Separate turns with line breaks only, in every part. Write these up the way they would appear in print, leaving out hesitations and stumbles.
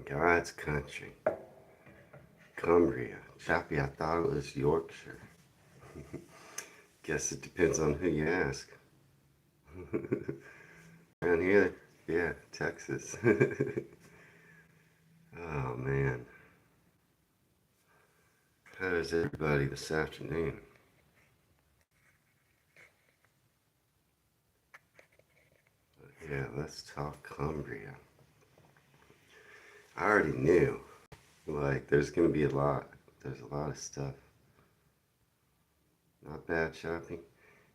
God's country. Cumbria. Choppy, I thought it was Yorkshire. Guess it depends on who you ask. Around here, yeah, Texas. Oh man. How is everybody this afternoon? Yeah, let's talk Cumbria. I already knew. Like, there's gonna be a lot. There's a lot of stuff. Not bad shopping.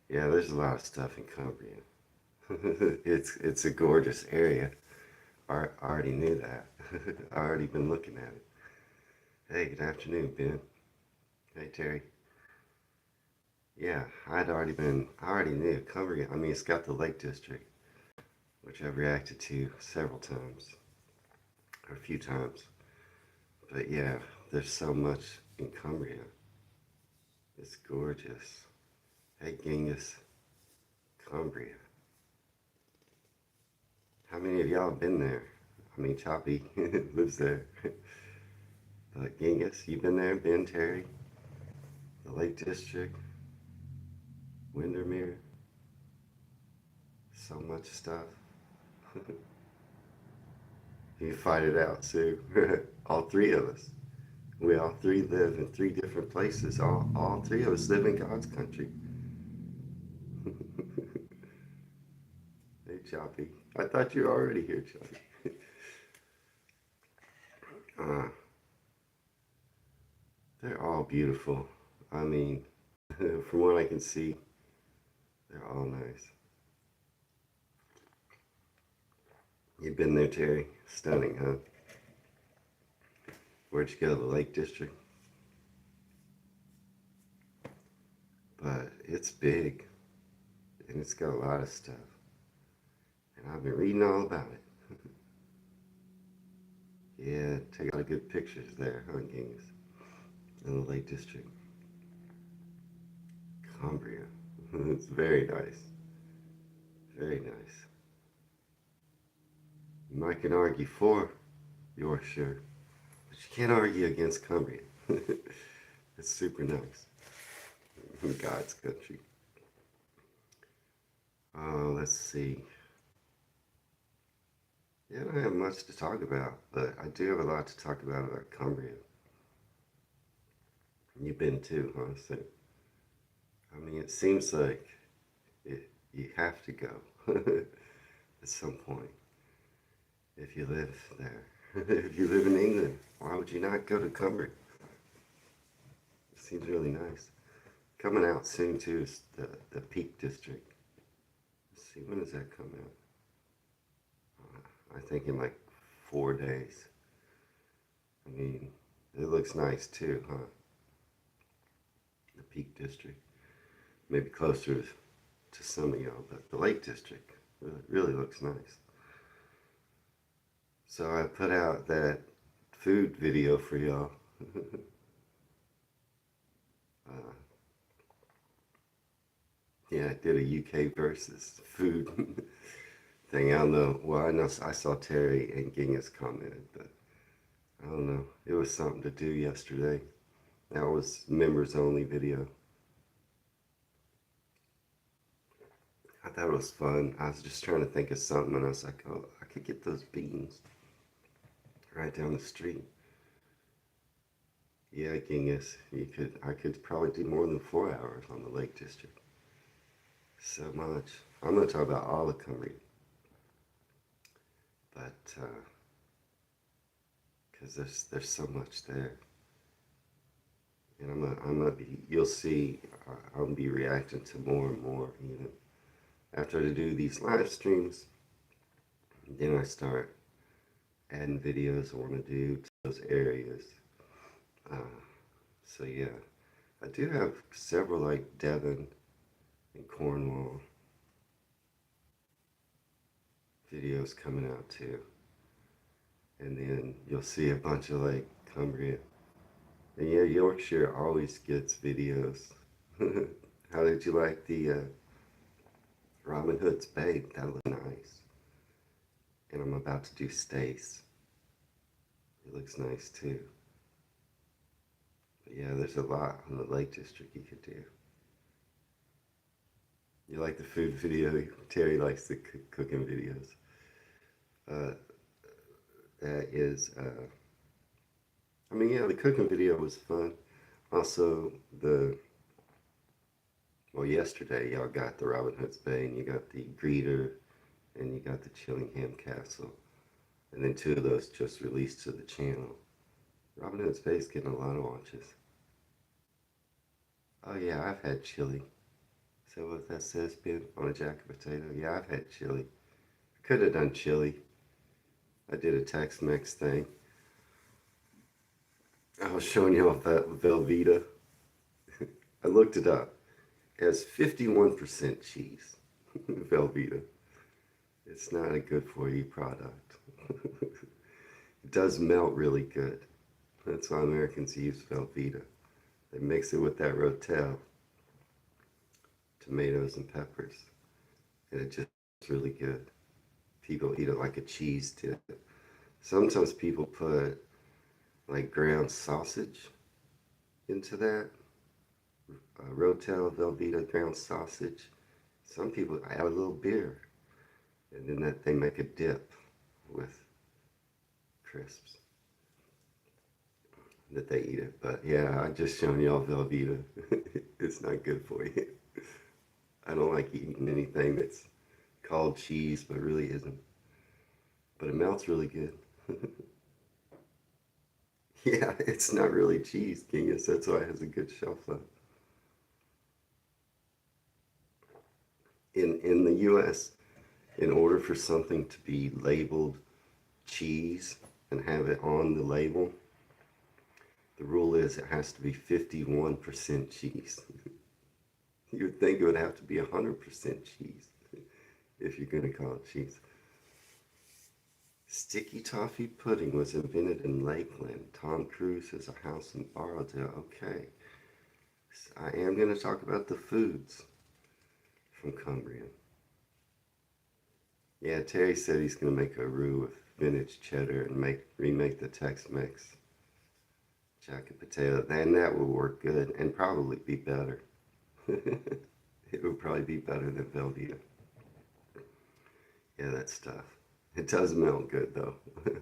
Yeah, there's a lot of stuff in Cumbria. It's a gorgeous area. I already knew that. I already been looking at it. Hey, good afternoon, Ben. Hey, Terry. Yeah, I already knew Cumbria. I mean, it's got the Lake District, which I've reacted to several times, or a few times. But yeah, there's so much in Cumbria. It's gorgeous. Hey, Genghis, Cumbria. How many of y'all have been there? I mean, Choppy lives there. But Genghis, you been there? Ben, Terry, the Lake District, Windermere, so much stuff. You fight it out, Sue. All three of us. We all three live in three different places. All three of us live in God's country. Hey, Choppy. I thought you were already here, Choppy. Uh, they're all beautiful. I mean, from what I can see, they're all nice. You've been there, Terry? Stunning, huh? Where'd you go? The Lake District? But it's big, and it's got a lot of stuff. And I've been reading all about it. Yeah, take a lot of good pictures there, huh, Genghis? In the Lake District. Cumbria. It's very nice. Very nice. You might can argue for Yorkshire, but you can't argue against Cumbria. It's super nice. God's country. Let's see. Yeah, I don't have much to talk about, but I do have a lot to talk about Cumbria. You've been too, huh? So, I mean, it seems like you have to go at some point if you live there. If you live in England, why would you not go to Cumbria? It seems really nice. Coming out soon too is the Peak District. Let's see, when does that come out? I think in like 4 days. I mean, it looks nice too, huh? The Peak District. Maybe closer to some of y'all, but the Lake District really looks nice. So I put out that food video for y'all. uh, yeah, I did a UK versus food thing. I don't know. Well, I know I saw Terry and Genghis commented, but I don't know. It was something to do yesterday. That was members only video. I thought it was fun. I was just trying to think of something, and I was like, oh, I could get those beans right down the street. Yeah, Genghis, I could probably do more than 4 hours on the Lake District. So much. I'm going to talk about all of Cumbria, but because there's so much there, and I'm gonna be. You'll see. I'll be reacting to more and more. After I do these live streams, then I start adding videos I want to do to those areas. Uh, so yeah, I do have several like Devon and Cornwall videos coming out too. And then you'll see a bunch of like Cumbria. And yeah, Yorkshire always gets videos. How did you like the Robin Hood's Babe? That looked nice. And I'm about to do Stace. It looks nice too. But yeah, there's a lot on the Lake District you could do. You like the food video? Terry likes the cooking videos. Uh, that is, I mean, yeah, the cooking video was fun. Also, well, yesterday y'all got the Robin Hood's Bay, and you got the Greeter, and you got the Chillingham Castle. And then two of those just released to the channel. Robin Hood's Bay is getting a lot of watches. Oh yeah, I've had chili. Is that what that says, Ben, on a jacket potato? Yeah, I've had chili. I could have done chili. I did a Tex-Mex thing. I was showing you off that Velveeta. I looked it up. It has 51% cheese. Velveeta. It's not a good for you product. It does melt really good. That's why Americans use Velveeta. They mix it with that Rotel, tomatoes and peppers, and it just really good. People eat it like a cheese dip. Sometimes people put like ground sausage into that. Rotel, Velveeta, ground sausage. Some people add a little beer, and then they make a dip with crisps that they eat it. But yeah, I just shown y'all Velveeta. It's not good for you. I don't like eating anything that's called cheese, but really isn't. But it melts really good. Yeah, it's not really cheese, Genghis. That's why it has a good shelf life. In the US, in order for something to be labeled cheese and have it on the label, the rule is it has to be 51% cheese. You'd think it would have to be 100% cheese if you're going to call it cheese. Sticky toffee pudding was invented in Lakeland. Tom Cruise has a house in Borrowdale. Okay. So I am going to talk about the foods from Cumbria. Yeah, Terry said he's going to make a roux with vintage cheddar and remake the Tex-Mex jacket potato. Then that will work good and probably be better. It would probably be better than Velveeta. Yeah, that stuff. It does melt good though.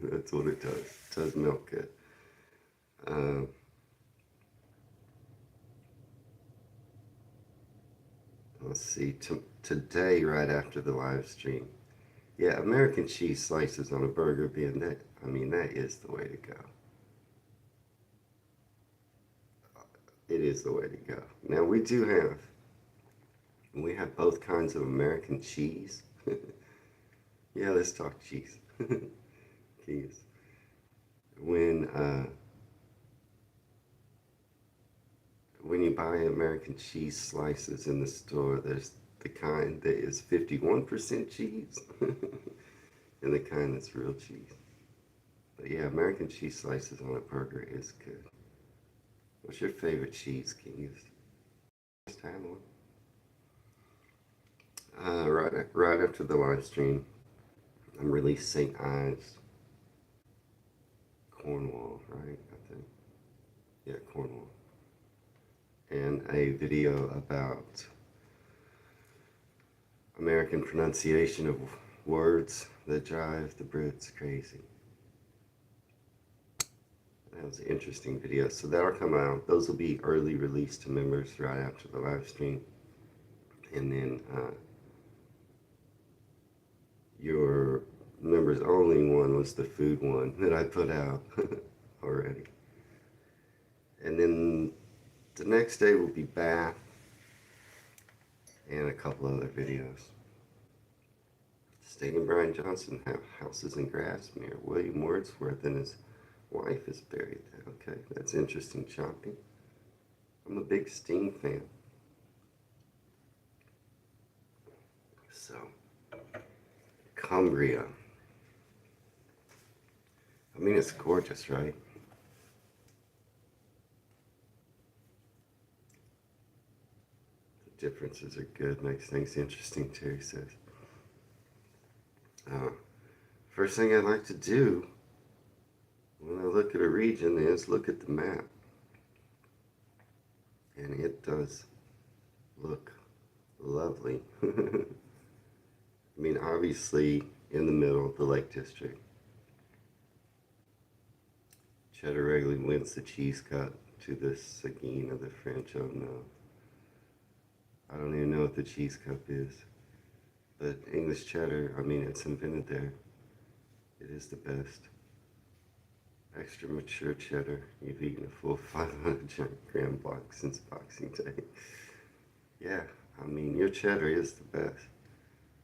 That's what it does. It does melt good. Uh, let's see. Today, right after the live stream, yeah, American cheese slices on a burger being that. I mean, that is the way to go. It is the way to go. Now we have both kinds of American cheese. Yeah, let's talk cheese. Cheese. When when you buy American cheese slices in the store, there's the kind that is 51% cheese and the kind that's real cheese. But yeah, American cheese slices on a burger is good. What's your favorite cheese, King? Just had one. Right after the live stream, I'm released St. Ives, Cornwall, right? I think. Yeah, Cornwall. And a video about American pronunciation of words that drive the Brits crazy. That was an interesting video. So that'll come out. Those will be early release to members right after the live stream. And then your members only one was the food one that I put out already. And then the next day will be bath and a couple other videos. State and Brian Johnson have houses in Grassmere. William Wordsworth and his wife is buried there. Okay, that's interesting chopping. I'm a big Sting fan. So, Cumbria. I mean, it's gorgeous, right? The differences are good, makes things interesting, Terry says. First thing I'd like to do when I look at a region is look at the map. And it does look lovely. I mean, obviously, in the middle of the Lake District, cheddar regularly wins the cheese cup to the Seguin of the French. Oh no. I don't even know what the cheese cup is. But English cheddar, I mean, it's invented there. It is the best. Extra mature cheddar. You've eaten a full 500-gram block since Boxing Day. Yeah, I mean, your cheddar is the best.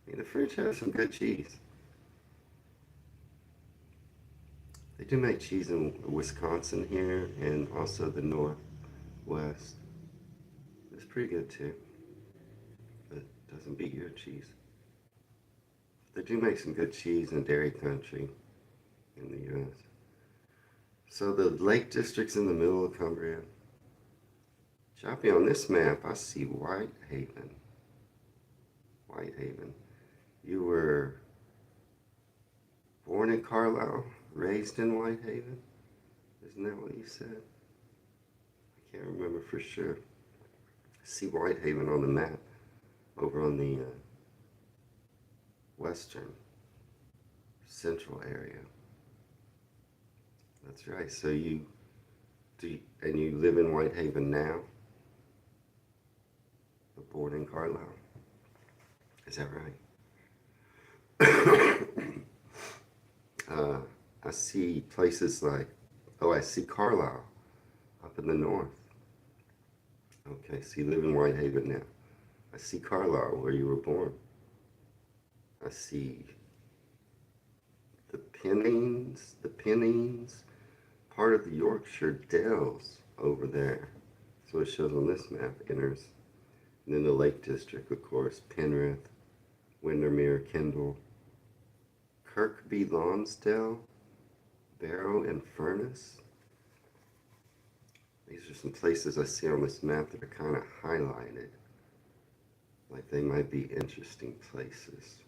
I mean, the French have some good cheese. They do make cheese in Wisconsin here and also the Northwest. It's pretty good too, but it doesn't beat your cheese. They do make some good cheese in dairy country in the U.S. So the Lake District's in the middle of Cumbria. Choppy, on this map, I see Whitehaven. Whitehaven. You were born in Carlisle, raised in Whitehaven? Isn't that what you said? I can't remember for sure. I see Whitehaven on the map over on the western central area. That's right. So you live in Whitehaven now, but born in Carlisle. Is that right? I see places like, oh, I see Carlisle up in the north. Okay, so you live in Whitehaven now. I see Carlisle, where you were born. I see the Pennines, part of the Yorkshire Dells over there. So it shows on this map, enters. And then the Lake District, of course, Penrith, Windermere, Kendall, Kirkby, Lonsdale, Barrow, and Furness. These are some places I see on this map that are kind of highlighted. Like they might be interesting places.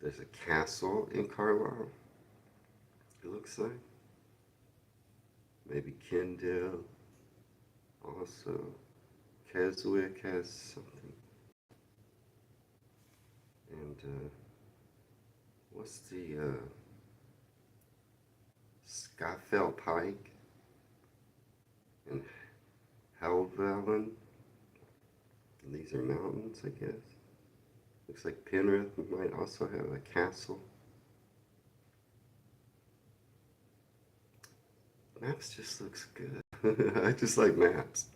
There's a castle in Carlisle, it looks like. Maybe Kendall. Also, Keswick has something. And what's the Scafell Pike and Helvellyn? And these are mountains, I guess. Looks like Penrith might also have a castle. Maps just looks good. I just like maps.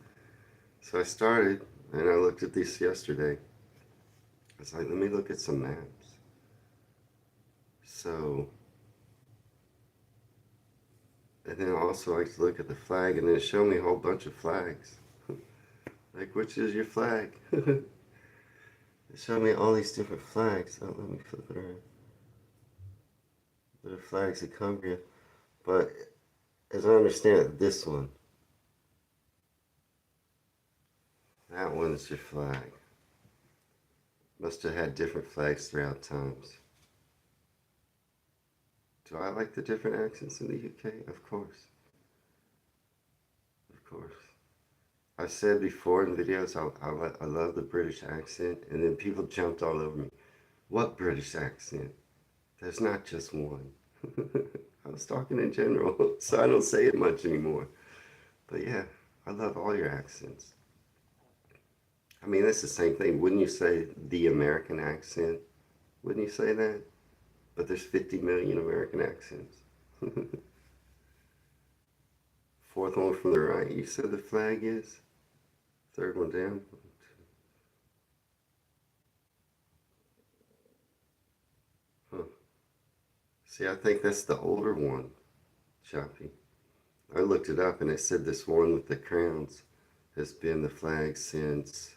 So I started, and I looked at these yesterday. I was like, let me look at some maps. So, and then also I like to look at the flag, and then it showed me a whole bunch of flags. Like, which is your flag? It showed me all these different flags. So let me flip it around. The flags of Cumbria. But as I understand it, this one, that one's your flag. Must have had different flags throughout times. Do I like the different accents in the UK? Of course. Of course. I've said before in videos, I love the British accent, and then people jumped all over me. What British accent? There's not just one. I was talking in general, so I don't say it much anymore. But yeah, I love all your accents. I mean, that's the same thing. Wouldn't you say the American accent? Wouldn't you say that? But there's 50 million American accents. Fourth one from the right, you said the flag is? Third one down. Huh. See, I think that's the older one, Choppy. I looked it up and it said this one with the crowns has been the flag since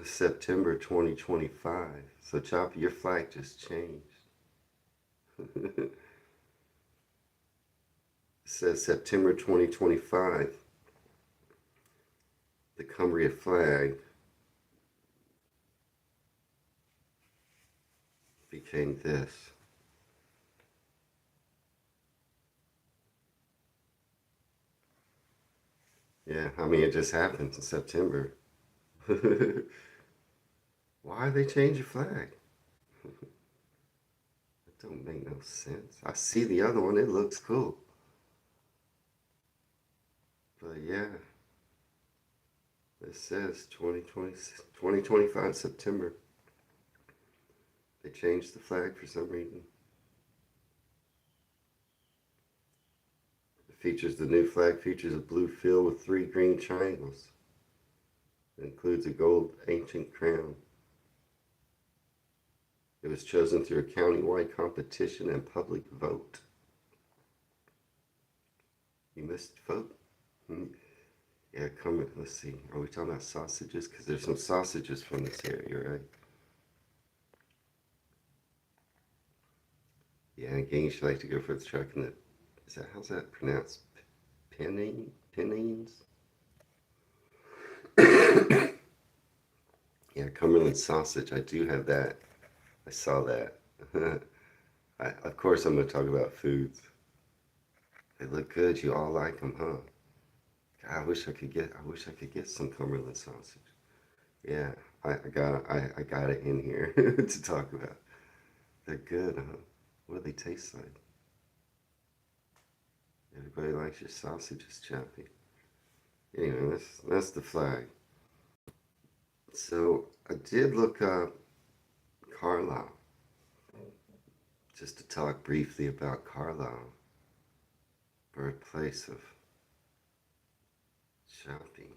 September 2025. So Choppy, your flag just changed. It says September 2025. The Cumbria flag became this. Yeah, I mean, it just happened in September. Why they change the flag? It don't make no sense. I see the other one, it looks cool. But yeah, it says 2025 September. They changed the flag for some reason. It features the new flag features a blue field with 3 green triangles. It includes a gold ancient crown. It was chosen through a county-wide competition and public vote. You missed vote? Yeah, come. Let's see. Are we talking about sausages? Because there's some sausages from this area, right? Yeah, again, you should like to go for the truck in the. Is that how's that pronounced? Pennines? Yeah, Cumberland sausage. I do have that. I saw that. Of course, I'm going to talk about foods. They look good. You all like them, huh? God, I wish I could get. I wish I could get some Cumberland sausage. Yeah, I got it in here to talk about. They're good, huh? What do they taste like? Everybody likes your sausages, Chappy. Anyway, that's the flag. So I did look up Carlisle, just to talk briefly about Carlisle, birthplace of Chappy.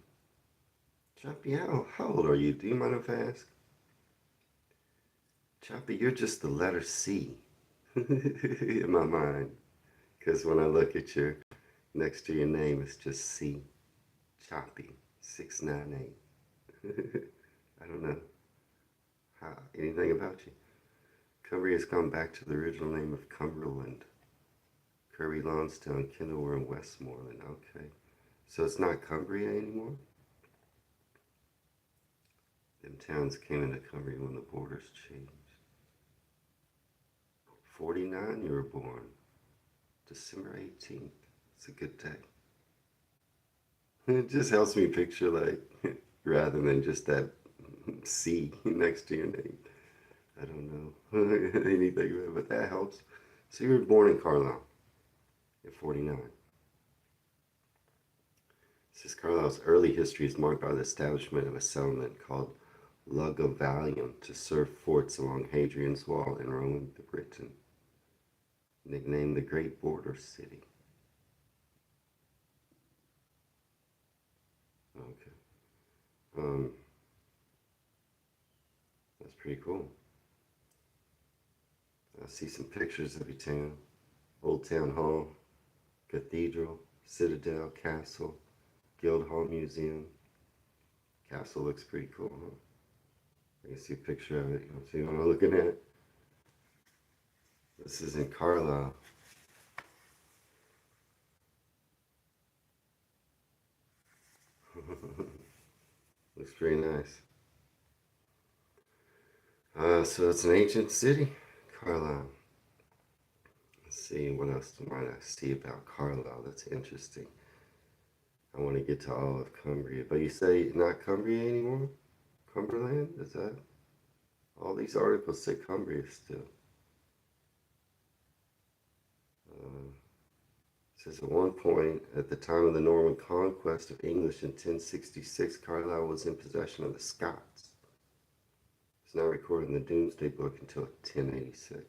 Chappy, how old are you? Do you mind if I ask? Chappy, you're just the letter C in my mind. Because when I look at your, next to your name, it's just C. Choppy, 698. I don't know anything about you. Cumbria has gone back to the original name of Cumberland. Kirby, Lonsdale, Kenilworth, and Westmoreland. Okay. So it's not Cumbria anymore? Them towns came into Cumbria when the borders changed. 49 you were born. December 18th. It's a good day. It just helps me picture, like, rather than just that C next to your name. I don't know anything about it, but that helps. So you were born in Carlisle at 49. It says Carlisle's early history is marked by the establishment of a settlement called Lugavalium to serve forts along Hadrian's Wall in Roman Britain, nicknamed the Great Border City. Okay. That's pretty cool. I see some pictures of your town. Old Town Hall, Cathedral, Citadel, Castle, Guildhall Museum. Castle looks pretty cool, huh? I can see a picture of it. You want to see what I'm looking at? This is in Carlisle. Looks pretty nice. So it's an ancient city, Carlisle. Let's see, what else might I see about Carlisle that's interesting? I want to get to all of Cumbria. But you say not Cumbria anymore? Cumberland? Is that? All these articles say Cumbria still. It says at one point, at the time of the Norman conquest of English in 1066, Carlisle was in possession of the Scots. It's not recorded in the Domesday Book until 1086.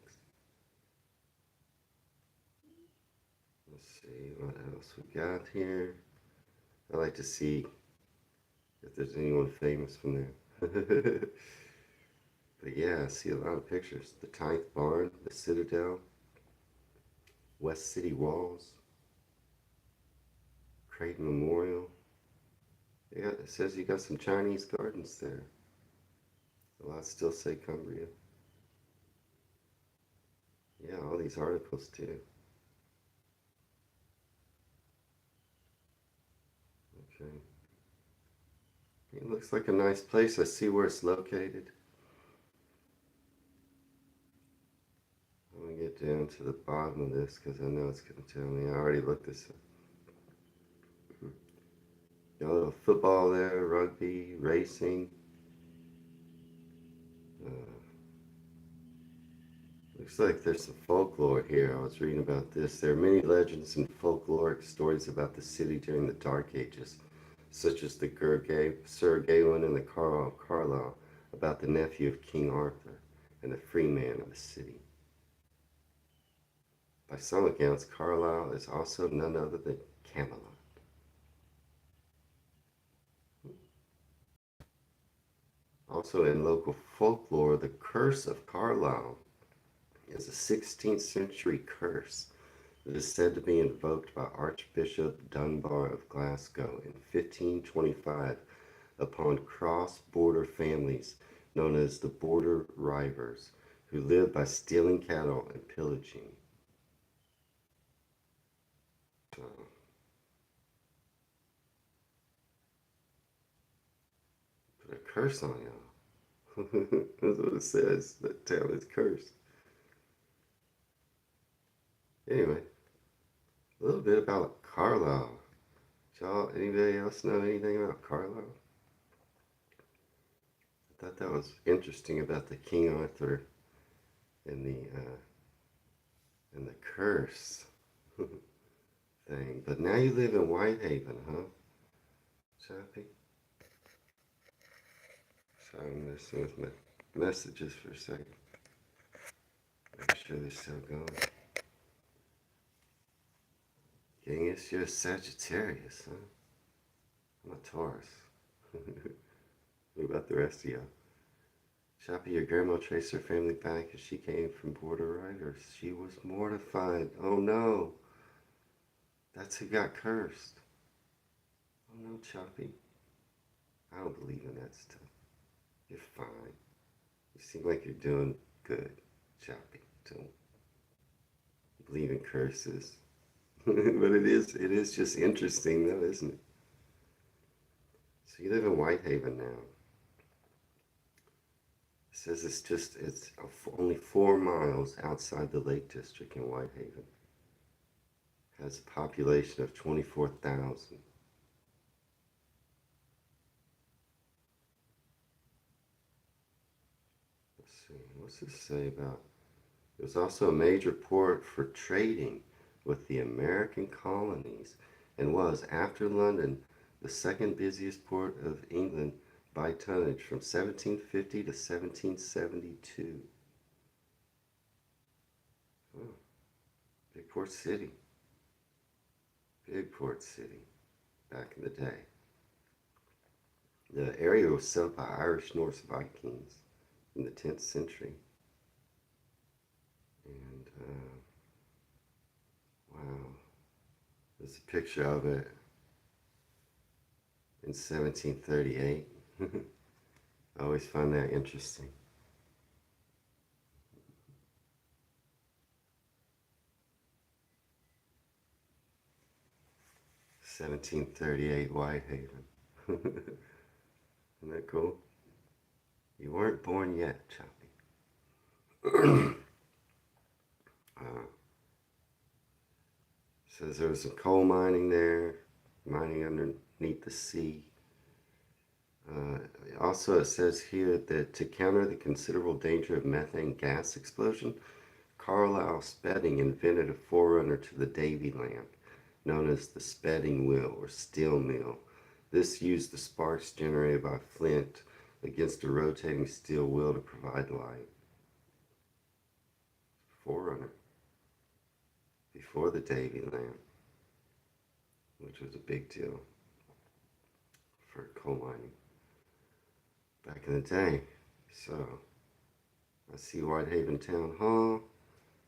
Let's see what else we got here. I like to see if there's anyone famous from there. But yeah, I see a lot of pictures. The Ninth Barn, the Citadel, West City Walls, Creighton Memorial. Yeah, it says you got some Chinese gardens there. A lot still say Cumbria. Yeah, all these articles too. Okay. It looks like a nice place. I see where it's located. me get down to the bottom of this because I know it's going to tell me. I already looked this up. Got a little football there, rugby, racing. Uh, Looks like there's some folklore here. I was reading about this. There are many legends and folkloric stories about the city during the Dark Ages, such as the Sir Gawain and the Carlisle, about the nephew of King Arthur and the free man of the city. By some accounts, Carlisle is also none other than Camelot. Also in local folklore, the curse of Carlisle is a 16th century curse that is said to be invoked by Archbishop Dunbar of Glasgow in 1525 upon cross-border families known as the Border Reivers, who lived by stealing cattle and pillaging. So, put a curse on y'all. That's what it says. That town is cursed. Anyway, a little bit about Carlisle. Y'all, anybody else know anything about Carlisle? I thought that was interesting about the King Arthur and the curse thing. But now you live in Whitehaven, huh? Chappie? Sorry, I'm messing with my messages for a second. Make sure they're still going. Dang, it's you're a Sagittarius, huh? I'm a Taurus. What about the rest of y'all? Chappie, your grandma traced her family back as she came from border riders. She was mortified. Oh no! That's who got cursed. Oh no, Choppy. I don't believe in that stuff. You're fine. You seem like you're doing good, Choppy. Don't believe in curses. But it is just interesting though, isn't it? So you live in Whitehaven now. It says it's only 4 miles outside the Lake District in Whitehaven. Has a population of 24,000. Let's see, what's this say about? It was also a major port for trading with the American colonies and was, after London, the second busiest port of England by tonnage from 1750 to 1772. Oh, big port city. Big port city back in the day. The area was settled by Irish Norse Vikings in the 10th century. And wow, there's a picture of it in 1738. I always find that interesting. (1738) Whitehaven. Isn't that cool? You weren't born yet, Choppy. Says there was some coal mining there, mining underneath the sea. Also, it says here that to counter the considerable danger of methane gas explosion, Carlisle Spedding invented a forerunner to the Davy lamp, known as the Spedding wheel or steel mill. This used the sparks generated by flint against a rotating steel wheel to provide light. Forerunner. Before the Davy lamp, which was a big deal for coal mining back in the day. So, I see Whitehaven Town Hall.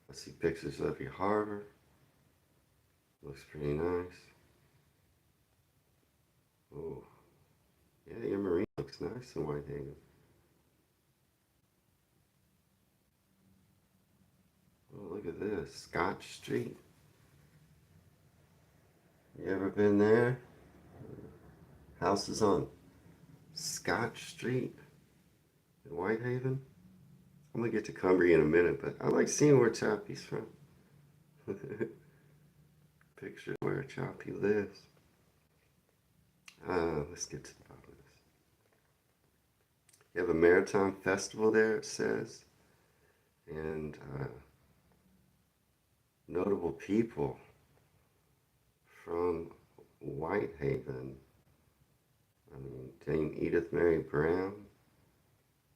I see pictures of your harbor. Looks pretty nice. Oh, yeah, your marina looks nice in Whitehaven. Oh, look at this. Scotch Street. You ever been there? Houses on Scotch Street in Whitehaven. I'm gonna get to Cumbria in a minute, but I like seeing where Choppy's from. Picture where Choppy lives. Let's get to the bottom of this. You have a maritime festival there, it says, and notable people from Whitehaven. I mean, Dame Edith Mary Brown.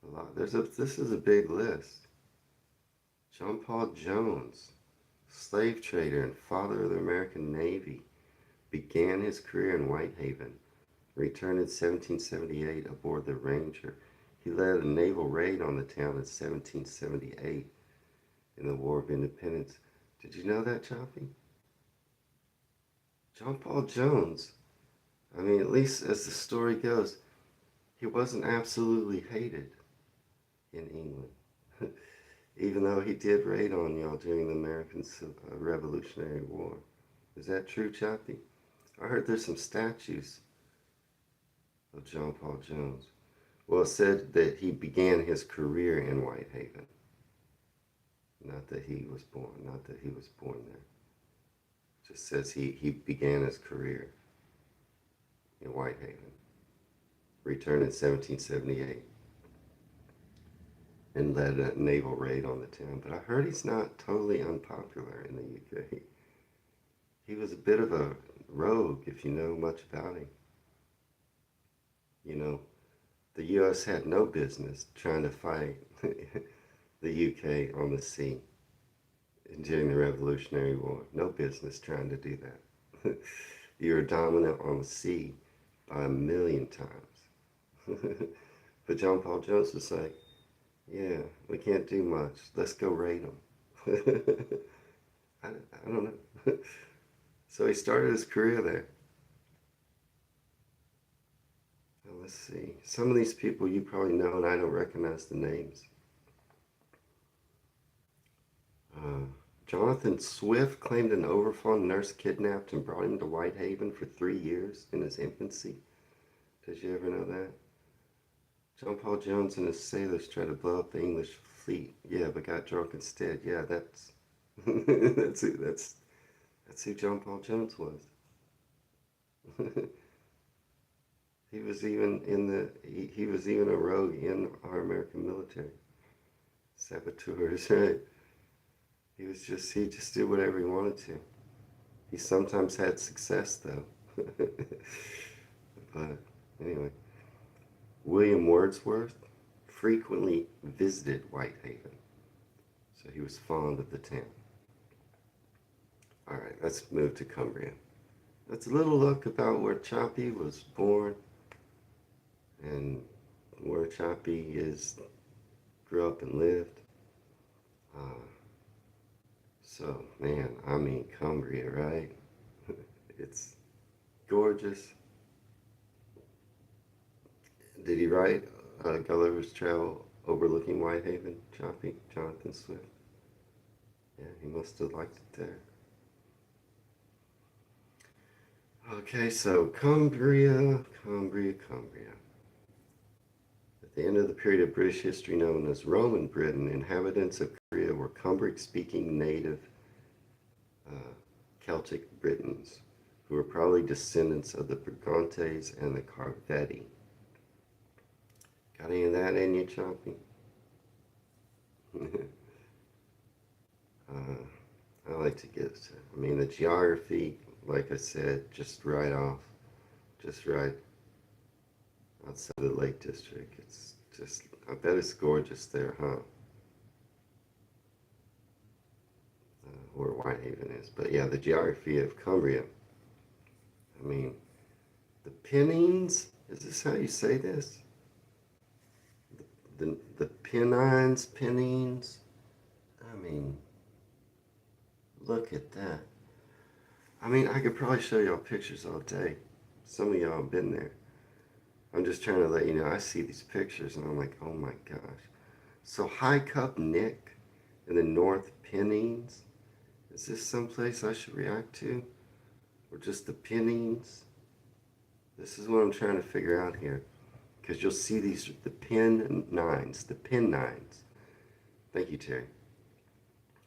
A lot. This is a big list. John Paul Jones, slave trader and father of the American Navy, began his career in Whitehaven. Returned in 1778 aboard the Ranger. He led a naval raid on the town in 1778 in the War of Independence. Did you know that, Choppy? John Paul Jones, I mean, at least as the story goes, he wasn't absolutely hated in England, even though he did raid on y'all during the American Revolutionary War. Is that true, Choppy? I heard there's some statues of John Paul Jones. Well, it said that he began his career in Whitehaven. Not that he was born there. It just says he began his career in Whitehaven. Returned in 1778 and led a naval raid on the town. But I heard he's not totally unpopular in the UK. He was a bit of a rogue, if you know much about him. You know, the U.S. had no business trying to fight the UK on the sea during the Revolutionary War. No business trying to do that. You were dominant on the sea by a million times. But John Paul Jones was like, yeah, we can't do much. Let's go raid them. I don't know. So he started his career there. Now let's see. Some of these people you probably know and I don't recognize the names. Jonathan Swift claimed an overfund nurse kidnapped and brought him to Whitehaven for 3 years in his infancy. Did you ever know that? John Paul Jones and his sailors tried to blow up the English fleet. Yeah, but got drunk instead. Yeah, that's that's who John Paul Jones was. He was even he was even a rogue in our American military. Saboteurs, right? He just did whatever he wanted to. He sometimes had success though. But anyway, William Wordsworth frequently visited Whitehaven, so he was fond of the town. All right, let's move to Cumbria. That's a little look about where Choppy was born and where Choppy grew up and lived. So, man, I mean, Cumbria, right? It's gorgeous. Did he write Gulliver's Travel overlooking Whitehaven, Choppy, Jonathan Swift? Yeah, he must have liked it there. Okay, so Cumbria. At the end of the period of British history known as Roman Britain, inhabitants of Cumbria were Cumbric-speaking native Celtic Britons, who were probably descendants of the Brigantes and the Carvetti. Got any of that in you, Choppy? I like to get, I mean, the geography, like I said, just right outside the Lake District. It's just, I bet it's gorgeous there, huh? Where Whitehaven is. But yeah, the geography of Cumbria. I mean, the Pennines, is this how you say this? The Pennines. I mean, look at that. I mean, I could probably show y'all pictures all day. Some of y'all have been there. I'm just trying to let you know, I see these pictures and I'm like, oh my gosh. So High Cup Nick in the North Pennines. Is this someplace I should react to? Or just the Pennines? This is what I'm trying to figure out here. Because you'll see these, the Pennines. Thank you, Terry.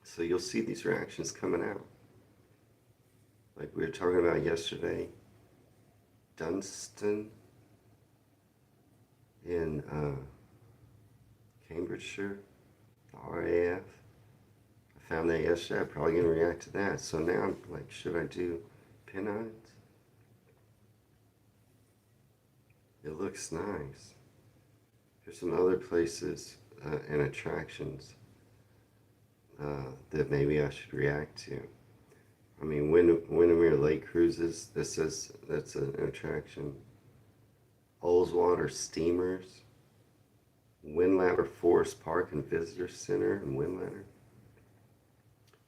So you'll see these reactions coming out. Like we were talking about yesterday, Dunstan in Cambridgeshire, the RAF. I found that yesterday. I'm probably going to react to that. So now I'm like, should I do pinions? It looks nice. There's some other places and attractions that maybe I should react to. I mean, Windermere Lake Cruises, that's an attraction. Oldswater Steamers, Windlatter Forest Park and Visitor Center in Windlatter,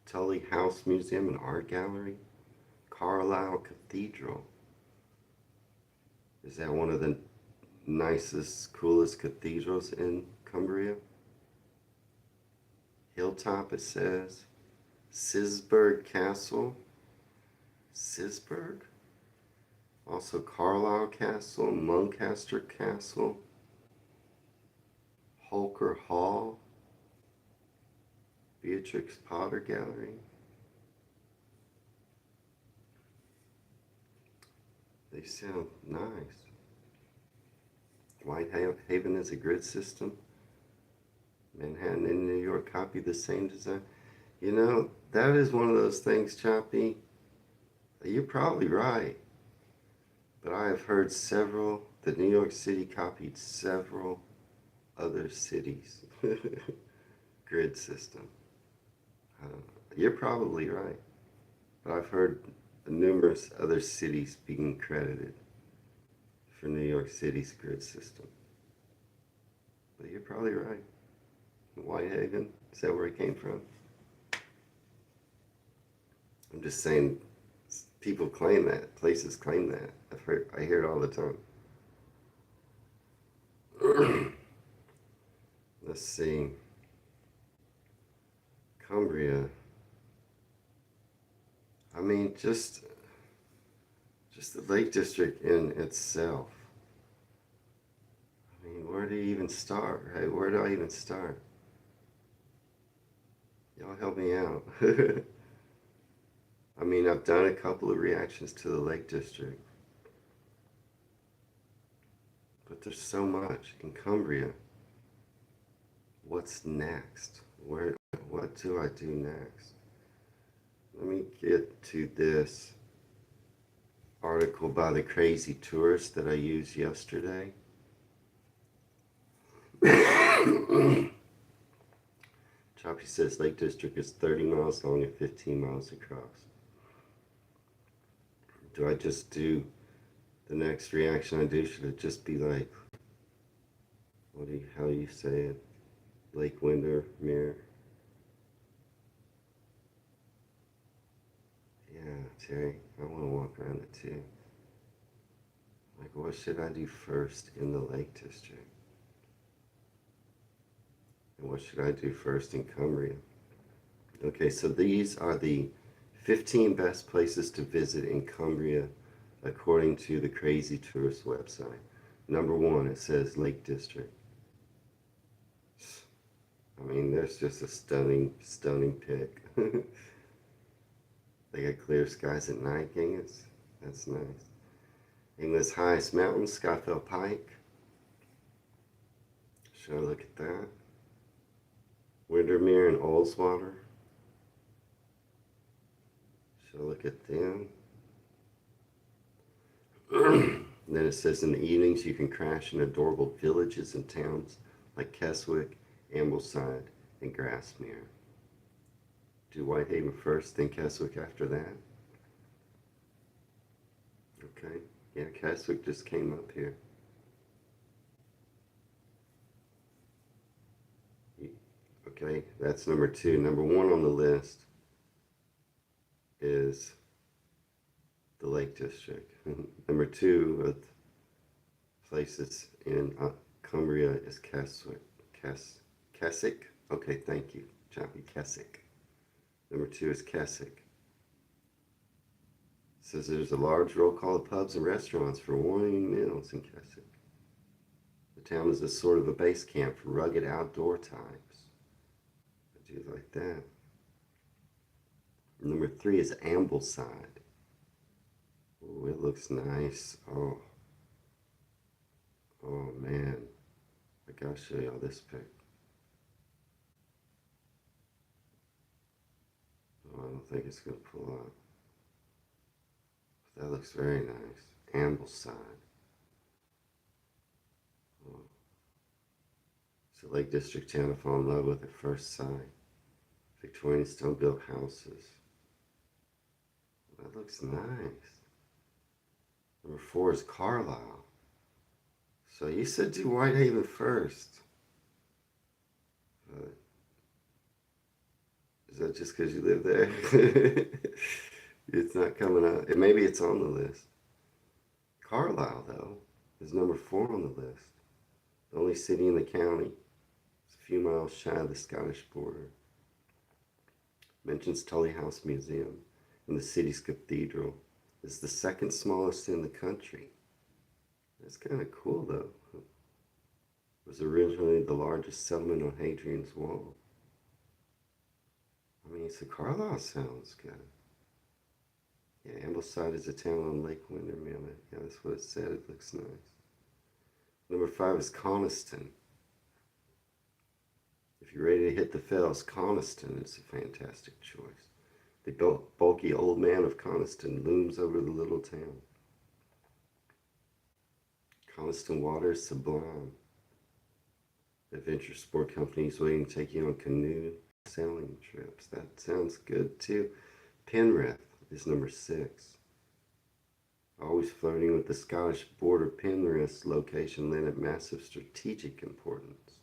Tully House Museum and Art Gallery, Carlisle Cathedral. Is that one of the nicest, coolest cathedrals in Cumbria? Hilltop, it says. Sisburg Castle. Sisburg? Also Carlisle Castle, Muncaster Castle, Holker Hall, Beatrix Potter Gallery. They sound nice. Whitehaven is a grid system. Manhattan and New York copy the same design. You know, that is one of those things, Choppy. You're probably right. But I have heard that New York City copied several other cities' grid system. You're probably right. But I've heard numerous other cities being credited for New York City's grid system. But you're probably right. Whitehaven, is that where it came from? I'm just saying, people claim that, places claim that. I hear it all the time. Let's see. Cumbria. I mean, just the Lake District in itself. I mean, where do you even start? Right? Where do I even start? Y'all help me out. I mean, I've done a couple of reactions to the Lake District. But there's so much in Cumbria. What's next? What do I do next? Let me get to this article by the Crazy Tourist that I used yesterday. Choppy says Lake District is 30 miles long and 15 miles across. Do I just do the next reaction I do? Should it just be like, how do you say it? Lake Windermere? Yeah, Terry, I want to walk around it too. Like, what should I do first in the Lake District? And what should I do first in Cumbria? Okay, so these are the 15 best places to visit in Cumbria according to the Crazy Tourist website. Number 1, it says Lake District. I mean, there's just a stunning pic. They got clear skies at night, Genghis. That's nice. England's highest mountain, Scafell Pike. Should I look at that? Windermere and Oldswater. Should I look at them? Then it says in the evenings you can crash in adorable villages and towns like Keswick, Ambleside, and Grassmere. Do Whitehaven first, then Keswick after that? Okay, yeah, Keswick just came up here. Okay, that's number 2. Number 1 on the list is the Lake District. Number 2 of places in Cumbria is Keswick. Keswick? Okay, thank you, Choppy. Keswick. Number 2 is Keswick. It says there's a large roll call of pubs and restaurants for warming meals in Keswick. The town is a sort of a base camp for rugged outdoor types. do like that. Number 3 is Ambleside. Oh, it looks nice. Oh man. I gotta show y'all this pic. Oh, I don't think it's gonna pull up. That looks very nice. Ambleside. Oh. It's a Lake District town to fall in love with at first sight. Victorian stone-built houses. That looks nice. Number 4 is Carlisle. So you said do Whitehaven first. Is that just because you live there? It's not coming up. Maybe it's on the list. Carlisle, though, is number 4 on the list. The only city in the county. It's a few miles shy of the Scottish border. Mentions Tully House Museum and the city's cathedral. It's the second smallest in the country. That's kind of cool, though. It was originally the largest settlement on Hadrian's Wall. I mean, so Carlisle sounds good. Yeah, Ambleside is a town on Lake Windermere. Yeah, that's what it said. It looks nice. Number 5 is Coniston. If you're ready to hit the fells, Coniston is a fantastic choice. The bulky old man of Coniston looms over the little town. Coniston water is sublime. Adventure sport companies waiting to take you on canoe sailing trips. That sounds good too. Penrith is number 6. Always flirting with the Scottish border, Penrith's location lent it massive strategic importance.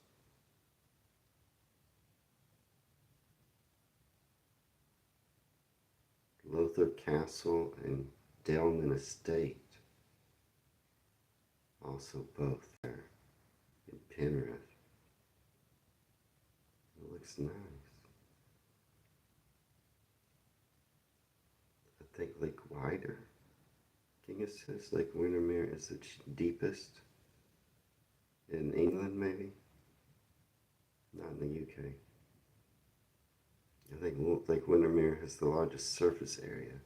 Lothrop Castle and Delman Estate. Also both there in Penrith. It looks nice. I think Lake Wider. Kingus says Lake Windermere is the deepest in England, maybe? Not in the UK. I think Lake Windermere has the largest surface area.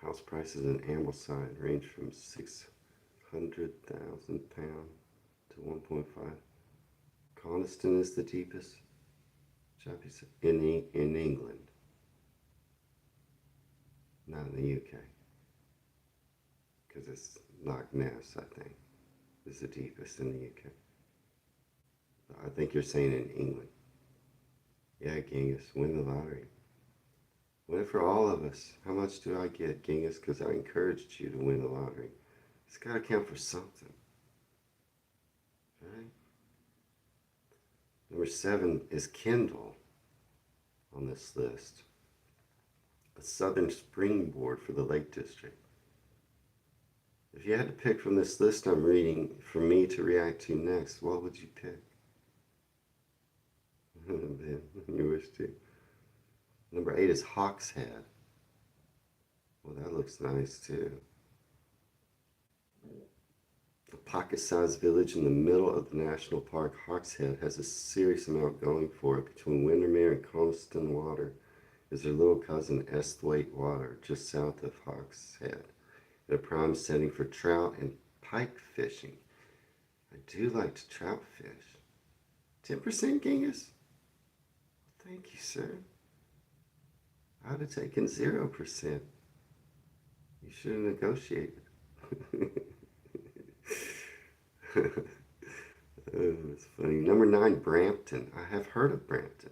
House prices in Ambleside range from £600,000 to 1.5. Coniston is the deepest in England. Not in the UK. Because it's Loch Ness, I think, is the deepest in the UK. I think you're saying in England. Yeah, Genghis, win the lottery. Win it for all of us. How much do I get, Genghis? Because I encouraged you to win the lottery. It's got to count for something. Right? Number 7 is Kendall on this list. A southern springboard for the Lake District. If you had to pick from this list I'm reading for me to react to next, what would you pick? Ben, you wish to. Number 8 is Hawkshead. Well, that looks nice too. A pocket-sized village in the middle of the national park, Hawkshead has a serious amount going for it. Between Windermere and Coniston Water is their little cousin Esthwaite Water, just south of Hawkshead, in a prime setting for trout and pike fishing. I do like to trout fish. 10% Genghis? Thank you, sir. I would have taken 0%. You should have negotiated. Oh, that's funny. Number 9, Brampton. I have heard of Brampton.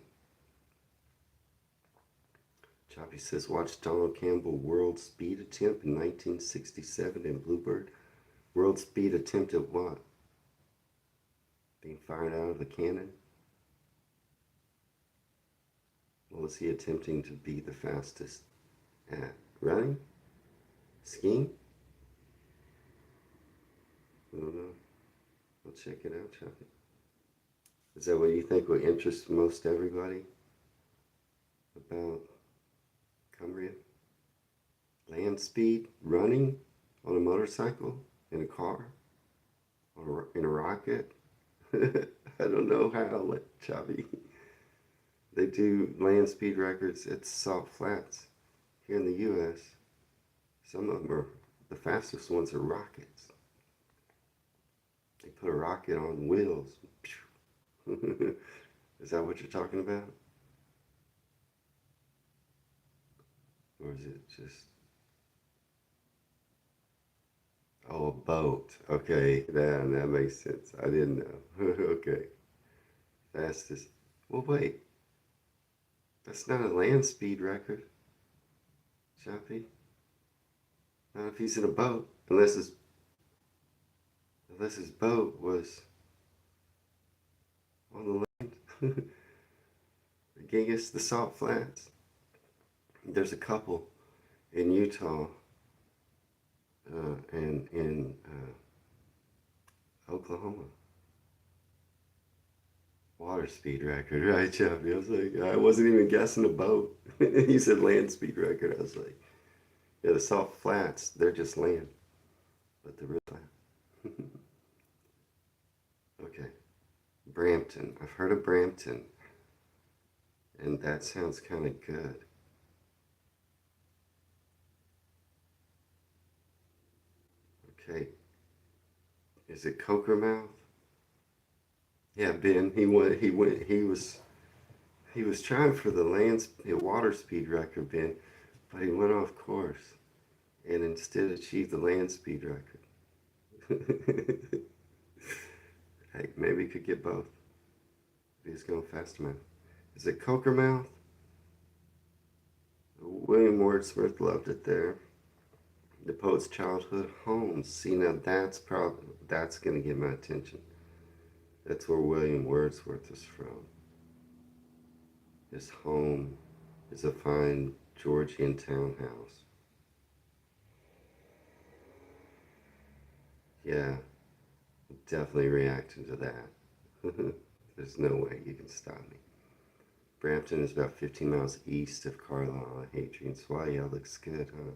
Choppy says, watch Donald Campbell world speed attempt in 1967 in Bluebird. World speed attempt at what? Being fired out of a cannon? What was he attempting to be the fastest at? Running? Skiing? I don't know. I'll check it out, Choppy. Is that what you think would interest most everybody about Cumbria? Land speed? Running? On a motorcycle? In a car? In a rocket? I don't know how, Choppy. They do land speed records at salt flats here in the U.S. Some of them are, the fastest ones are rockets. They put a rocket on wheels. Is that what you're talking about? Or is it just, oh, a boat. Okay, that makes sense. I didn't know. Okay, fastest. Well, wait, that's not a land speed record, Choppy. Not if he's in a boat, unless his boat was on the land. Genghis, the Salt Flats. There's a couple in Utah and in Oklahoma. Water speed record, right, Chubby? I was like, I wasn't even guessing a boat. You said land speed record. I was like, yeah, the Salt Flats, they're just land, but the real flat. Okay, Brampton. I've heard of Brampton, and that sounds kind of good. Okay, is it Cokermouth? Yeah, Ben. He was trying for the water speed record, Ben, but he went off course and instead achieved the land speed record. Hey, maybe he could get both. He's going fast enough. Is it Cokermouth? William Wordsworth loved it there. The poet's childhood home. See, now that's going to get my attention. That's where William Wordsworth is from. His home is a fine Georgian townhouse. Yeah, definitely reacting to that. There's no way you can stop me. Brampton is about 15 miles east of Carlisle, Hadrian's Wall. Yeah, looks good, huh?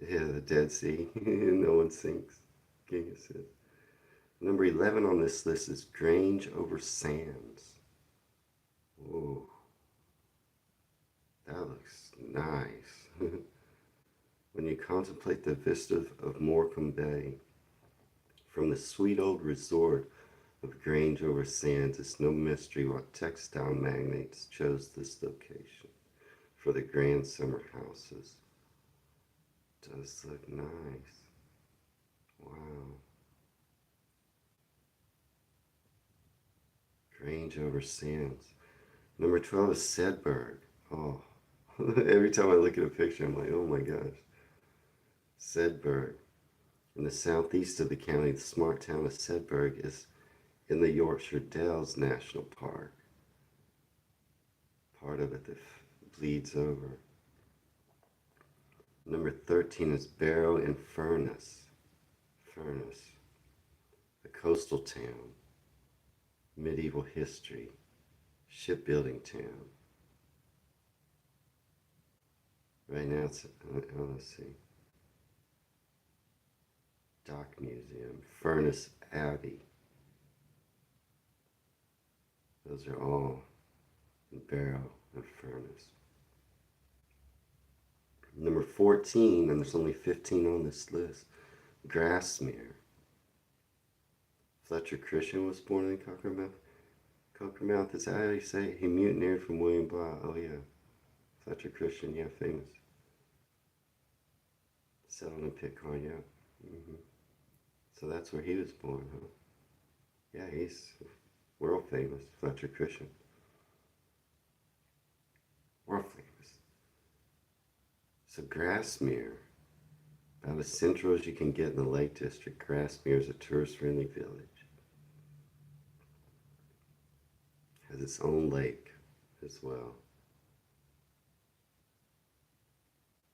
Yeah, the Dead Sea. No one sinks. King says. Number 11 on this list is Grange over Sands. Whoa, that looks nice. When you contemplate the vista of Morecambe Bay from the sweet old resort of Grange over Sands, it's no mystery what textile magnates chose this location for the grand summer houses. Does look nice. Wow. Grange over Sands. Number 12 is Sedberg. Oh, every time I look at a picture, I'm like, oh my gosh. Sedberg. In the southeast of the county, the smart town of Sedberg is in the Yorkshire Dales National Park. Part of it that bleeds over. Number 13 is Barrow in Furness. Furness. A coastal town. Medieval history. Shipbuilding town. Right now it's, let's see. Dock Museum. Furness Abbey. Those are all in Barrow and Furness. Number 14, and there's only 15 on this list, Grassmere. Fletcher Christian was born in Cockermouth. Cockermouth, is that how you say it? He mutineered from William Bligh. Oh yeah, Fletcher Christian, yeah, famous. Settled in Pitcairn, yeah. So that's where he was born, huh? Yeah, he's world famous, Fletcher Christian. World famous. So Grassmere, about as central as you can get in the Lake District, Grassmere is a tourist-friendly village. Has its own lake as well.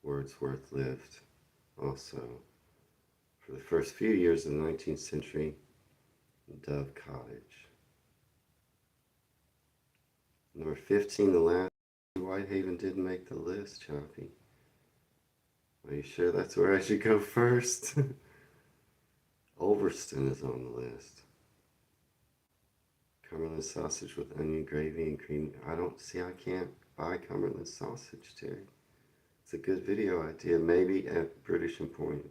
Wordsworth lived also for the first few years of the 19th century in Dove Cottage. Number 15, the last, Whitehaven didn't make the list, Choppy. Are you sure that's where I should go first? Overston is on the list. Cumberland sausage with onion gravy and cream. I can't buy Cumberland sausage, Terry. It's a good video idea, maybe at British Emporium.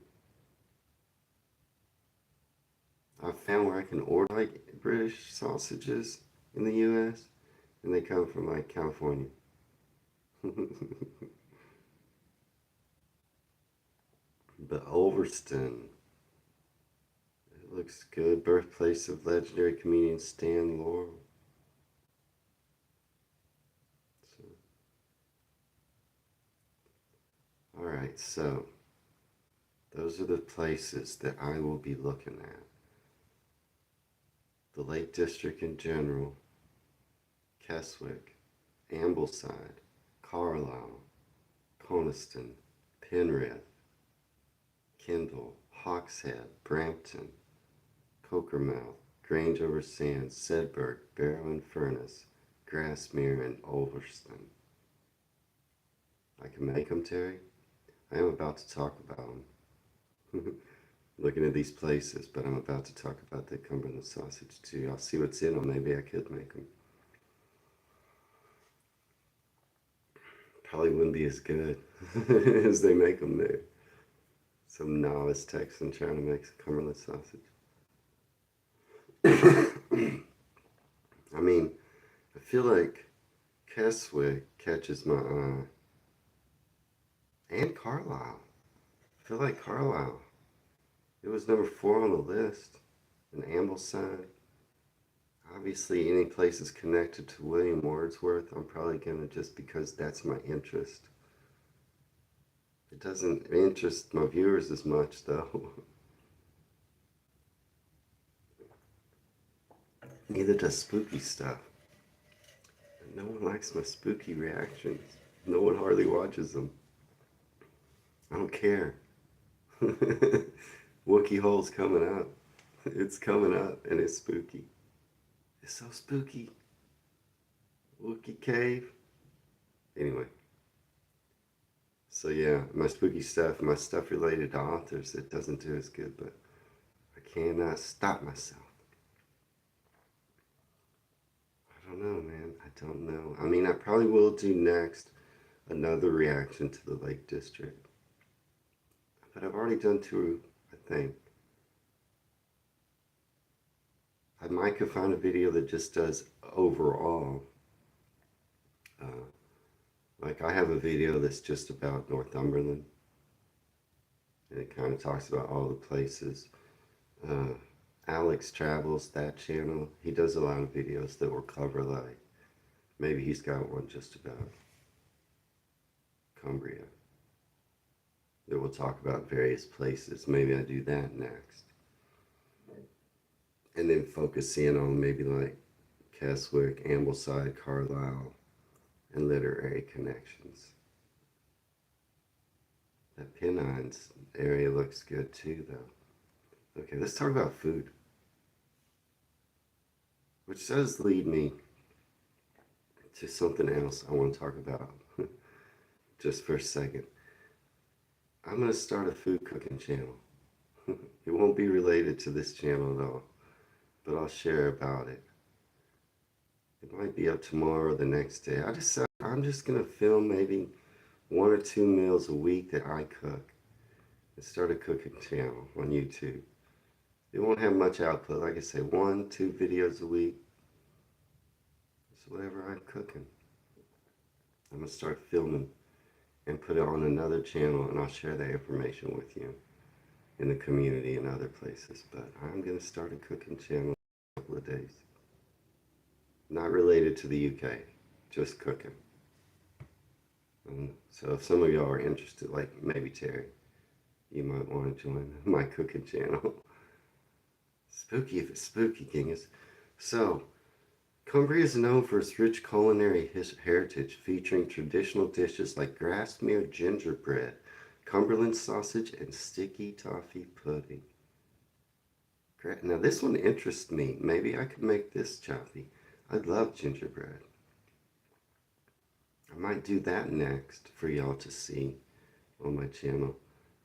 I found where I can order like British sausages in the US, and they come from like California. But Overston, it looks good. Birthplace of legendary comedian Stan Laurel. So, all right, so those are the places that I will be looking at. The Lake District in general, Keswick, Ambleside, Carlisle, Coniston, Penrith, Kendall, Hawkshead, Brampton, Cockermouth, Grange over Sands, Sedberg, Barrow and Furnace, Grassmere, and Ulverston. I can make them, Terry. I am about to talk about them. Looking at these places, but I'm about to talk about the Cumberland sausage too. I'll see what's in them. Maybe I could make them. Probably wouldn't be as good as they make them there. Some novice Texan trying to make some Cumberland sausage. I mean, I feel like Keswick catches my eye. And Carlisle. I feel like Carlisle. It was number 4 on the list. And Ambleside. Obviously, any places connected to William Wordsworth, I'm probably going to, just because that's my interest. It doesn't interest my viewers as much, though. Neither does spooky stuff. No one likes my spooky reactions. No one hardly watches them. I don't care. Wookie Hole's coming up. It's coming up, and it's spooky. It's so spooky. Wookie Cave. Anyway. So yeah, my spooky stuff, my stuff related to authors, it doesn't do as good, but I cannot stop myself. I don't know, man. I don't know. I mean, I probably will do next another reaction to the Lake District. But I've already done 2, I think. I might could find a video that just does overall. Like I have a video that's just about Northumberland. And it kind of talks about all the places. Alex Travels, that channel, he does a lot of videos that will cover, like, maybe he's got one just about Cumbria that will talk about various places. Maybe I do that next. And then focus in on maybe like Keswick, Ambleside, Carlisle, and literary connections. That Pennines area looks good too, though. Okay, let's talk about food. Which does lead me to something else I want to talk about just for a second. I'm going to start a food cooking channel. It won't be related to this channel at all, but I'll share about it. It might be up tomorrow or the next day. I'm just going to film maybe 1 or 2 meals a week that I cook and start a cooking channel on YouTube. It won't have much output. Like I say, 1, 2 videos a week. It's whatever I'm cooking. I'm going to start filming and put it on another channel, and I'll share that information with you in the community and other places. But I'm going to start a cooking channel in a couple of days. Not related to the UK, just cooking. So if some of y'all are interested, like maybe Terry, you might want to join my cooking channel. Spooky if it's spooky, Kingus. So, Cumbria is known for its rich culinary heritage, featuring traditional dishes like Grassmere gingerbread, Cumberland sausage, and sticky toffee pudding. Now this one interests me. Maybe I could make this, Choppy. I love gingerbread. I might do that next for y'all to see on my channel.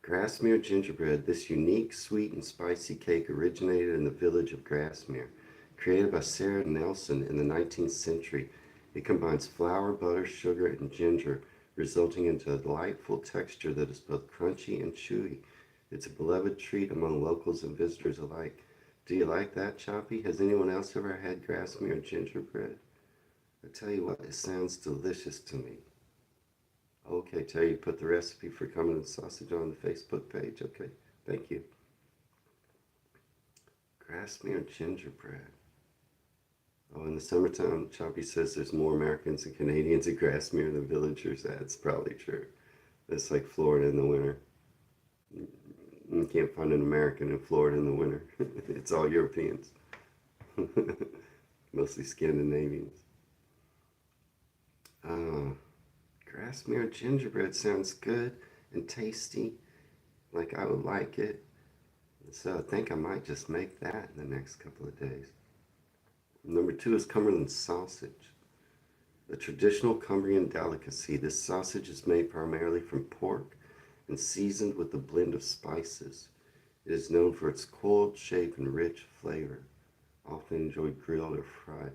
Grasmere gingerbread. This unique, sweet, and spicy cake originated in the village of Grasmere. Created by Sarah Nelson in the 19th century, it combines flour, butter, sugar, and ginger, resulting into a delightful texture that is both crunchy and chewy. It's a beloved treat among locals and visitors alike. Do you like that, Choppy? Has anyone else ever had Grasmere gingerbread? I tell you what, it sounds delicious to me. Okay, Terry, put the recipe for Cumberland sausage on the Facebook page. Okay, thank you. Grasmere gingerbread. Oh, in the summertime, Choppy says there's more Americans and Canadians at Grasmere than villagers. That's probably true. That's like Florida in the winter. You can't find an American in Florida in the winter. It's all Europeans. Mostly Scandinavians. Grasmere gingerbread sounds good and tasty, like I would like it. So I think I might just make that in the next couple of days. Number 2 is Cumberland sausage. A traditional Cumbrian delicacy, this sausage is made primarily from pork and seasoned with a blend of spices. It is known for its coiled shape and rich flavor, often enjoyed grilled or fried.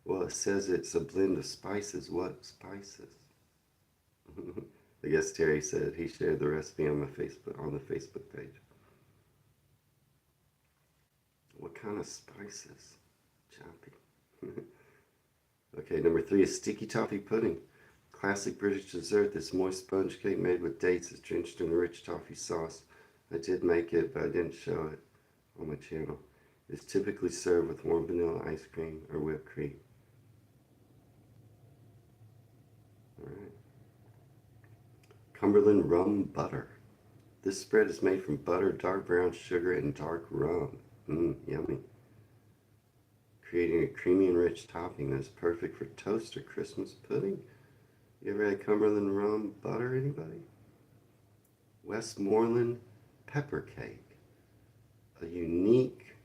Well, it says it's a blend of spices. What spices? I guess Terry said he shared the recipe on the Facebook page. What kind of spices? Choppy. Okay, number 3 is sticky toffee pudding. Classic British dessert. This moist sponge cake made with dates is drenched in a rich toffee sauce. I did make it, but I didn't show it on my channel. It's typically served with warm vanilla ice cream or whipped cream. Alright. Cumberland rum butter. This spread is made from butter, dark brown sugar, and dark rum. Yummy. Creating a creamy and rich topping that is perfect for toast or Christmas pudding. You ever had Cumberland rum butter, anybody? Westmoreland pepper cake. A unique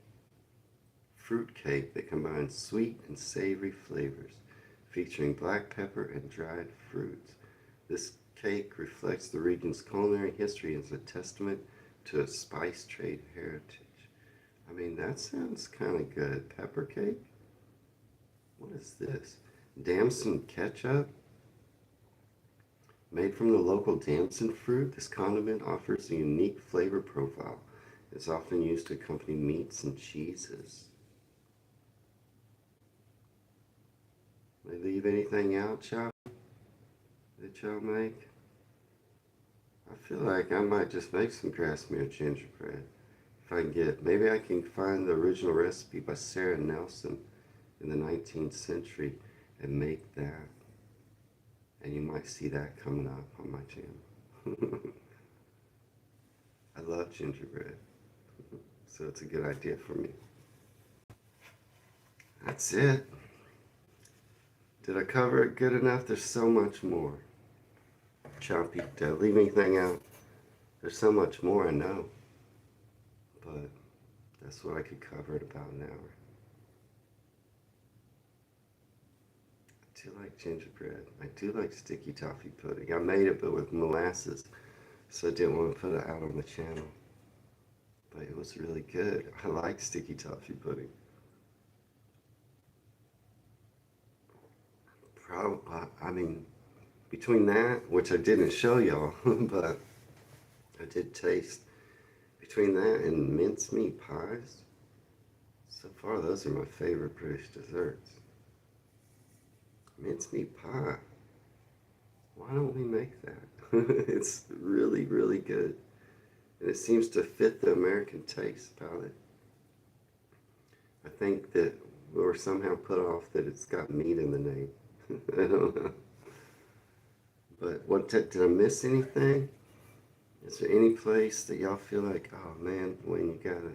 fruit cake that combines sweet and savory flavors, featuring black pepper and dried fruits. This cake reflects the region's culinary history and is a testament to its spice trade heritage. I mean, that sounds kind of good. Pepper cake? What is this? Damson ketchup? Made from the local damson fruit, this condiment offers a unique flavor profile. It's often used to accompany meats and cheeses. Did I leave anything out, Chop? That y'all make? I feel like I might just make some Grasmere gingerbread. If I can get, maybe I can find the original recipe by Sarah Nelson in the 19th century and make that. And you might see that coming up on my channel. I love gingerbread, so it's a good idea for me. That's it. Did I cover it good enough? There's so much more. Choppy, did I leave anything out? There's so much more, I know. But that's what I could cover in about an hour. I do like gingerbread. I do like sticky toffee pudding. I made it, but with molasses, so I didn't want to put it out on the channel. But it was really good. I like sticky toffee pudding. I mean, between that, which I didn't show y'all, but I did taste, between that and mincemeat pies, so far those are my favorite British desserts. Mincemeat pie. Why don't we make that? It's really, really good. And it seems to fit the American taste palette. I think that we were somehow put off that it's got meat in the name. I don't know. But did I miss anything? Is there any place that y'all feel like, oh man, Wayne, you gotta,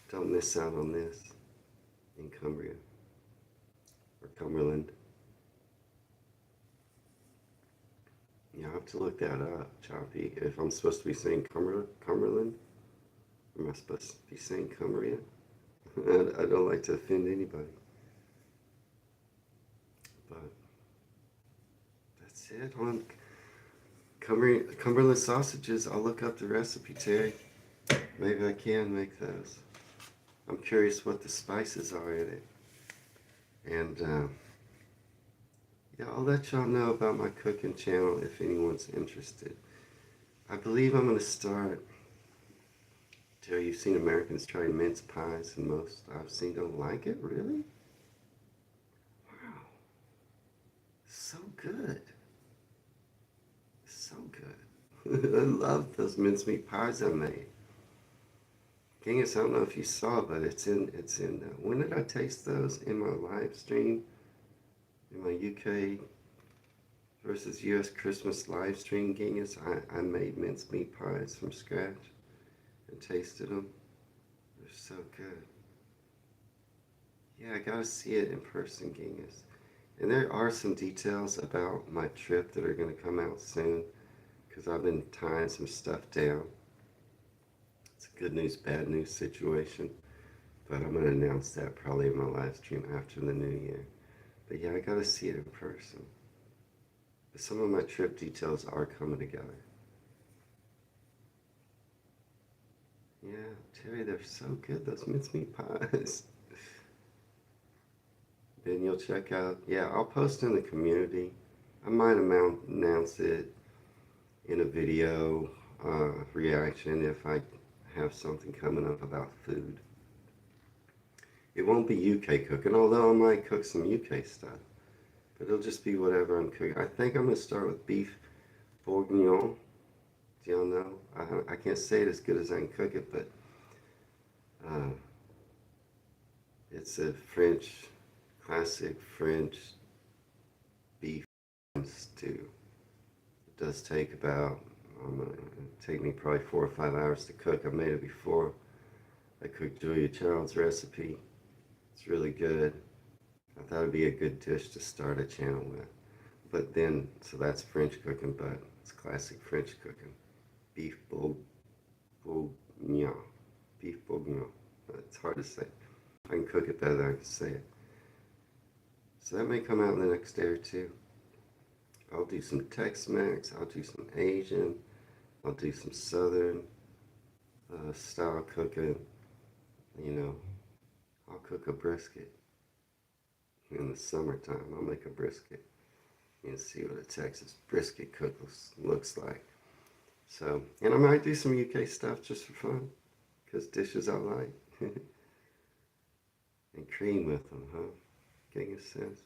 don't miss out on this in Cumbria or Cumberland? Yeah, I have to look that up, Choppy. If I'm supposed to be saying Cumberland, or am I supposed to be saying Cumbria? I don't like to offend anybody. But that's it on Cumberland sausages. I'll look up the recipe, Terry. Maybe I can make those. I'm curious what the spices are in it. And yeah, I'll let y'all know about my cooking channel if anyone's interested. I believe I'm going to start. Terry, you've seen Americans try mince pies, and most I've seen don't like it? Really? Wow. So good. So good. I love those mincemeat pies I made. Genghis, I don't know if you saw, but it's in, when did I taste those? In my live stream, in my UK versus US Christmas live stream, Genghis, I made mincemeat pies from scratch and tasted them. They're so good. Yeah, I gotta see it in person, Genghis. And there are some details about my trip that are gonna come out soon, because I've been tying some stuff down. It's a good news, bad news situation. But I'm going to announce that probably in my live stream after the new year. But yeah, I got to see it in person. But some of my trip details are coming together. Yeah, Terry, they're so good, those mincemeat pies. Then you'll check out, yeah, I'll post in the community. I might announce it in a video reaction if I have something coming up about food. It won't be UK cooking, although I might cook some UK stuff. But it'll just be whatever I'm cooking. I think I'm going to start with beef bourguignon. Do y'all know? I can't say it as good as I can cook it, but it's a classic French beef stew. It does take take me probably 4 or 5 hours to cook. I've made it before. I cooked Julia Child's recipe. It's really good. I thought it'd be a good dish to start a channel with. But then, so that's French cooking, but it's classic French cooking. Beef bourguignon. Beef bourguignon. It's hard to say. I can cook it better than I can say it. So that may come out in the next day or two. I'll do some Tex-Mex. I'll do some Asian. I'll do some Southern style cooking. You know, I'll cook a brisket. In the summertime, I'll make a brisket. You can see what a Texas brisket cook looks like. So, and I might do some UK stuff just for fun, because dishes I like. And cream with them, huh? Genghis says.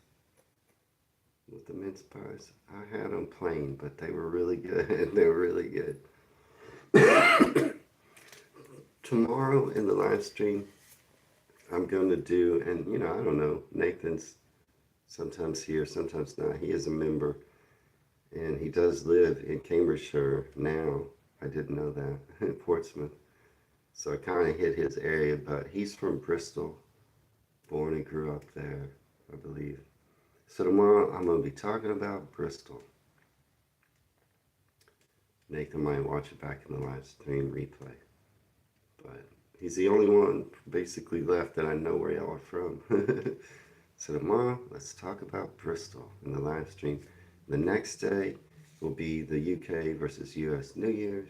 With the mince pies. I had them plain, but they were really good. They were really good. Tomorrow in the live stream, I'm going to do, and you know, I don't know, Nathan's sometimes here, sometimes not. He is a member, and he does live in Cambridgeshire now. I didn't know that, in Portsmouth. So I kind of hit his area, but he's from Bristol, born and grew up there, I believe. So tomorrow I'm going to be talking about Bristol. Nathan might watch it back in the live stream replay. But he's the only one basically left that I know where y'all are from. So tomorrow, let's talk about Bristol in the live stream. The next day will be the UK versus US New Year's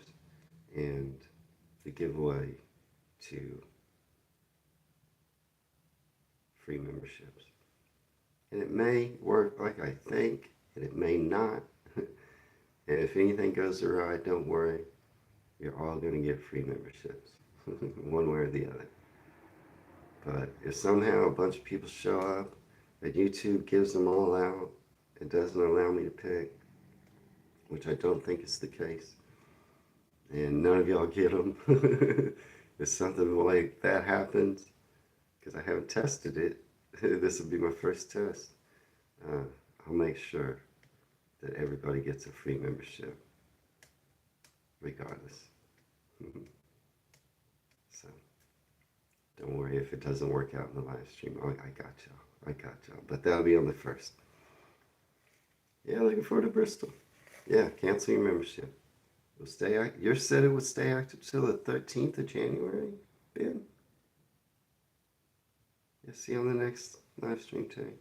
and the giveaway to free memberships. And it may work like I think, and it may not. And if anything goes awry, don't worry. You're all going to get free memberships, one way or the other. But if somehow a bunch of people show up and YouTube gives them all out, it doesn't allow me to pick, which I don't think is the case, and none of y'all get them, if something like that happens, because I haven't tested it, this will be my first test, I'll make sure that everybody gets a free membership, regardless. So, don't worry if it doesn't work out in the live stream. Oh, I got y'all. But that'll be on the 1st. Yeah, looking forward to Bristol. Yeah, cancel your membership. We'll stay active. You said it would stay active till the 13th of January, Ben? Yeah, see you on the next live stream, Terry.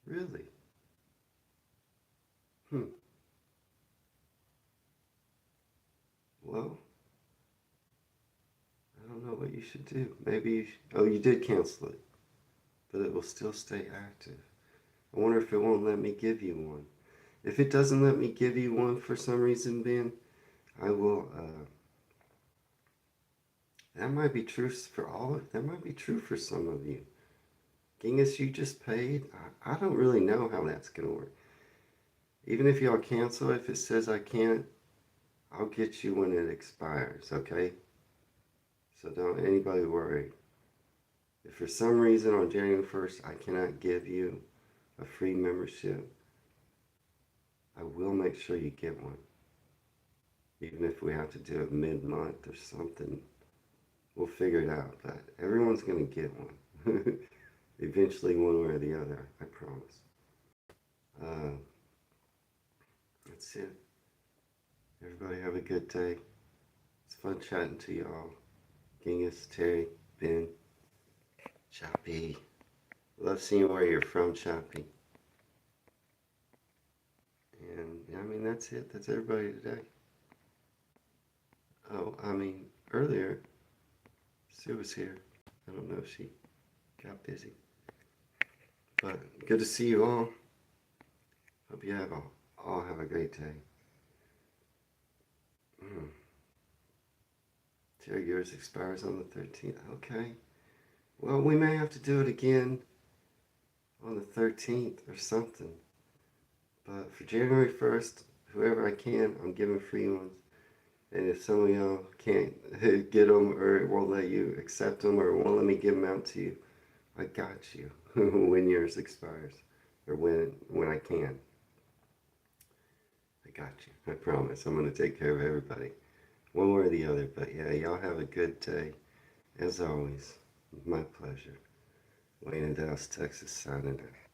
Really? well, I don't know what you should do. Maybe oh, you did cancel it, but it will still stay active. I wonder if it won't let me give you one. If it doesn't let me give you one for some reason, Ben, I will, that might be true for that might be true for some of you. Genghis, you just paid. I don't really know how that's going to work. Even if y'all cancel, if it says I can't, I'll get you when it expires, okay? So don't anybody worry. If for some reason on January 1st I cannot give you a free membership, I will make sure you get one. Even if we have to do it mid-month or something, we'll figure it out. But everyone's going to get one. Eventually, one way or the other, I promise. That's it. Everybody have a good day. It's fun chatting to y'all. Genghis, Terry, Ben, Choppy. Love seeing where you're from, Choppy. And I mean, that's it. That's everybody today. Oh, I mean, earlier, Sue was here. I don't know if she got busy. But good to see you all. Hope you all have a great day. Terry, yours expires on the 13th. Okay. Well, we may have to do it again on the 13th or something. But for January 1st, whoever I can, I'm giving free ones. And if some of y'all can't get them or it won't let you accept them or it won't let me give them out to you, I got you when yours expires or when I can. I got you. I promise. I'm going to take care of everybody. One way or the other. But yeah, y'all have a good day. As always, my pleasure. Wayne in Dallas, Texas, signing out.